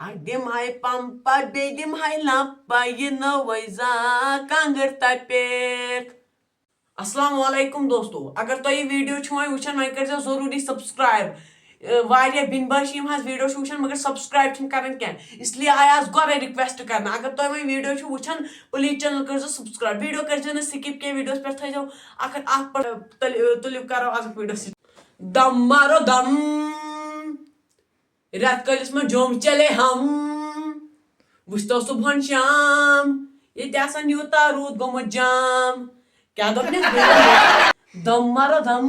Adim hai pampa, bedim hai lappa, वैजा Kanger तपेक। अस्सलाम वालेकुम दोस्तों, अगर तो ये वीडियो छुआई वुचन वह कर जरूरी सब्सक्राइब वारिया बिन बाशी वीडियो वुचन मगर सब्सक्राइब करन क्या इसलिए आया गोरे रिक्वेस्ट करना अगर तो वह वीडियो वुचन प्लीज चैनल कर सब्सक्राइब वीडियो कर स्किप के वीडियोस पे थो तुलिप करो आज वीडियो दम मारो दम रत कलिस में जोम चले हम वुचतो सुबह शाम ये यूता रूद गोमुत जाम क्या दोपने दम मारो दम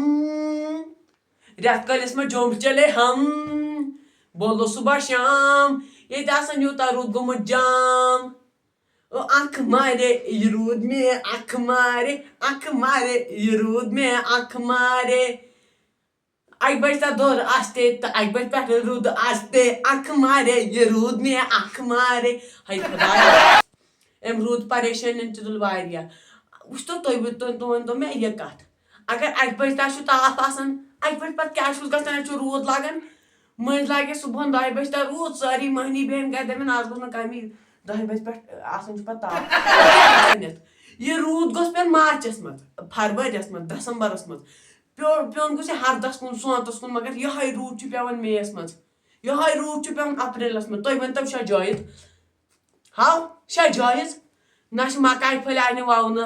रत कलिस में जोम चले हम बोलो सुबह शाम ये यूता रूद गोमुत जाम आंख मारे ये रूद में आंख मारे ये रूद में आंख मारे अक बज दोर आस्ते तो अक बज पे रूद आस्ते आंख मारे ये रूद में आंख मारे हाय खुदा एम रूद परेशानी तुल वारिया उस तो वन मे यह कत अगर अक बज ताप आसान अक बज पे क्या गन रूद लागन मज लागे सुबह 10 बज रूद सारी महनी बहन गए दपन आज गो कमी 10 बज पे आसान ताप यह रूद गोस पे मार्चस मज फरवरियस मज दिसंबरस मज पेन गोस हरदस कुन सोतस कुन मगर यह रूद पेवान मेस मज यह रूद पेवान अप्रैलस मज तुम वन शा जायज हाँ शा जायज ना मकाई फल वावन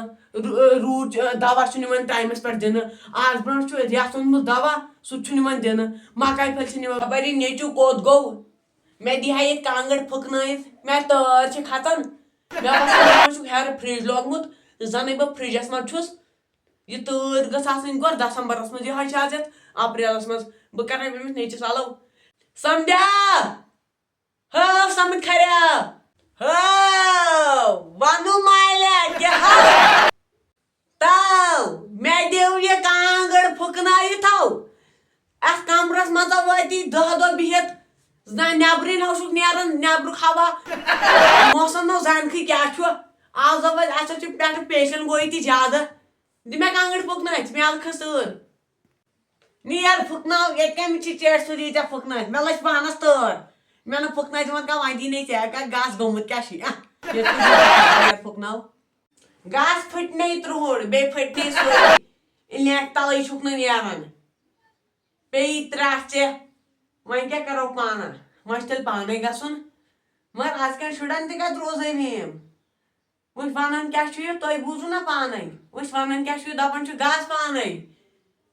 रूद दवा टाइमस पे दिन आज ब्रो रेत ओनमुत दवा सह दिन मकाई फल बरी नेचू कोत गो मे दिहा ये कांगड़ फुकन मे तर खतन मे हेर फ्रिज लोगमुत जन बह फ्रिजस मज यह तर गई गो दिसंबरस मज यह आज अप्रैलस मज बह कर नेचस अलव समझा हाँ समझ खरिया हाँ वनु माइले क्या ताव मे देव ये कांगड़ फुकन थो अस कमरस मज वाती 10 दह बिहत नबरी नान नब्रुक हवा मौसम नो जानखी क्या आज पे पेशन गई ज्यादा मे कांगड़ फुकन मे आल खसर नीर फुकन ये कम चेट सुरी ऐ फुकन मे लच पानस तर मे ना फुकन क्या वंदी नहीं ऐ गास गोमुत क्या फुकन गास फटने त्रोड़ बे फटने सोरी लेट तल छुक नान पे त्रास वन क्या करो पाना वह तेल पाने गसन मगर आज कल शुरन तक रोजे मेम वह वन क्या तुम बूझू ना पान वह वन क्या दपान गास पान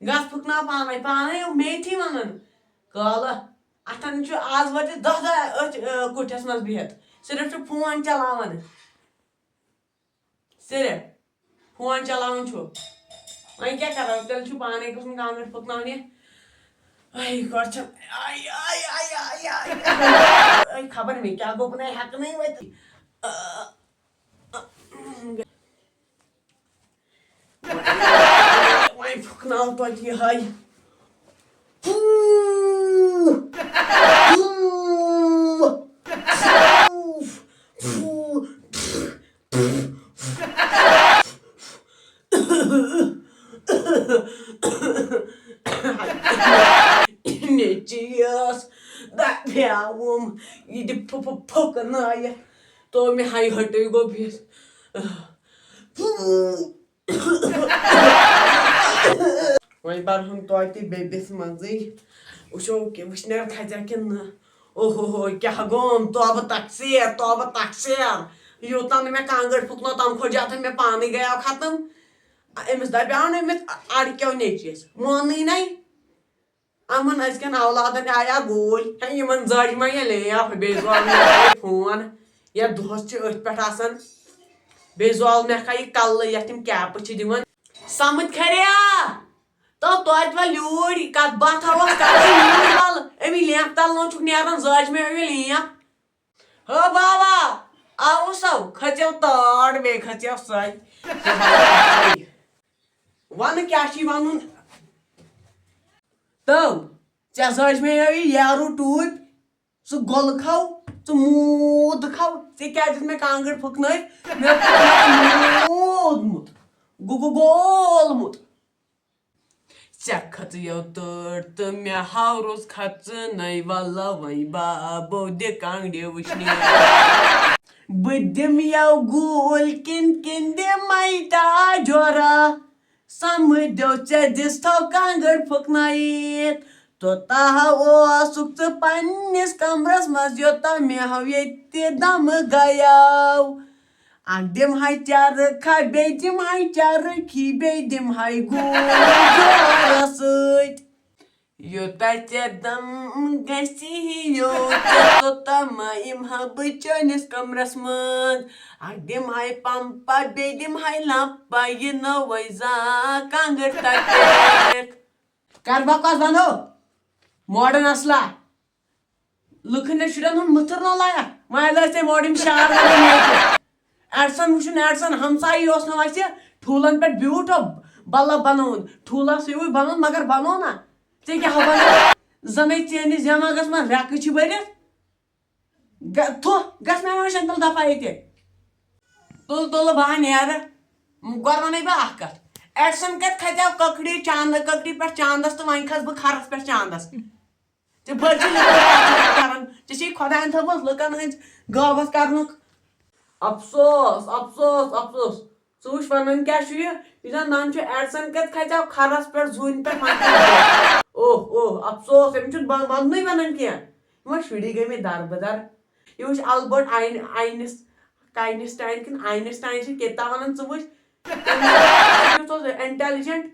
गास फुकना पान पान मेथी वन कल अथन आज वे 10 कुठस मज बिहत सिर्फ फोन चलान सिर्फ फोन चलान वह क्या करो तेल पाने गसन कांगड़ फुकन आई गॉड आई खबर नहीं क्या गो बना हक नहीं वत वही फुकना तो ये हाय Cheers, that pyawum, you did poke an eye. Told me how you hurt to go piece. Why barhum toity babies manzi? Ushoke, which never kajakin. Oh, Kahagom, to have a taxi. You tell me I can't get put not on Kojat me pani gay or cut them. I must die down with article natures. Money night. अमन अजकन औलादन आया गोल इन जज मा ये left बेजवाल phone या दोस पे बेजवाल मे ये कल ये cap दिवन समझ खरिया तो तोत ल्यूर कत बत वल अमी लेफ तल नो नान जज मे लेफ हो बाबा आओ सो खचो तड़ बे खचो सज वन क्या वन तो जज मे यारू टूप सह गोल खो मूद खो क्या मे कांगड़ फुकन मूदमुत गोलमुत ژےٚ کھٔژ یوتر تہٕ مےٚ ہاو روز کھژنَے وَلہ وۄنۍ بابو دِ کانٛگرِ وٕچھنہِ بہٕ دِمہٕ یو گوٗل کِنۍ دِمَے تا جورا سَمٕجھو ژےٚ دِژتھو کانٛگٕر پھٕکنٲیِتھ توٚتاہ اوسُکھ ژٕ پنٛنِس کمرس منٛز یوٚتاہ مےٚ ہو ییٚتہِ دمہٕ گیاو اکھ دِمہَے چرکھا بیٚیہِ دِمہَے چرکھی بیٚیہِ دِمہَے گوٗل جورا سۭتۍ یوٚتاہ ژےٚ دم گژھِ یوٚت توٚتاہ ما یِمہٕ ہا بہٕ چٲنِس کمرس منٛز اکھ دِمہَے پمپا بیٚیہِ دِمہَے لمپا یِنو وۄنۍ زانٛہہ کانٛگٕر تَتٮ۪تھ کر بکواس بنٛد ہو ماڈٲرن اصلا لُکن ہٕنٛدٮ۪ن شُرٮ۪ن ہُنٛد مٕتھٕر نہ لایکھ وۄنۍ لٲسۍ تٔمۍ ماڈٲرن شعار ایڈسن وٕچھُن ایڈسن ہمسایی اوس نہٕ اَسہِ ٹھوٗلن پٮ۪ٹھ بیوٗٹھ بلب بنووُن ٹھوٗلس ہیوٗے بنووُن مگر بنوو نا ژےٚ کیٛاہ بنوو زنٕے چٲنِس دٮ۪ماغس منٛز رٮ۪کہٕ چھِ بٔرِتھ تھُ گژھ مےٚ وٕچھن تُل دفا ییٚتہِ تُل بہٕ نیرٕ گۄڈٕ وَنَے بہٕ اکھ کتھ ایڈسن کتہِ کھژیو کٔکڑِ کٔکڑِ پٮ۪ٹھ چاندس تہٕ وۄنۍ کھس بہٕ کھرس پٮ۪ٹھ چاندس ژےٚ بٔڑ چھِ کران ژےٚ چھے خۄدایَن تھٲومٕژ لُکن ہٕنٛدۍ غٲبت کرنُک افسوس افسوس افسوس ژٕ وٕچھ وَنان کیٛاہ چھُ یہِ زن دَپان چھُ ایڈسن کتہِ کھژیو کھرس پٮ۪ٹھ زوٗنہِ پٮ۪ٹھ اوہ اوہ افسوس أمِس چھُنہٕ وننُے بنان کینٛہہ یِم شُری گٔمٕتۍ دربٕدر یہِ وٕچھ البٲٹ آینسٹاین کِنہٕ آینسٹاین چھِ کیٛاہ وَنان ژٕ وٕچھ کیُتھ اوس اِنٹیلِجنٹ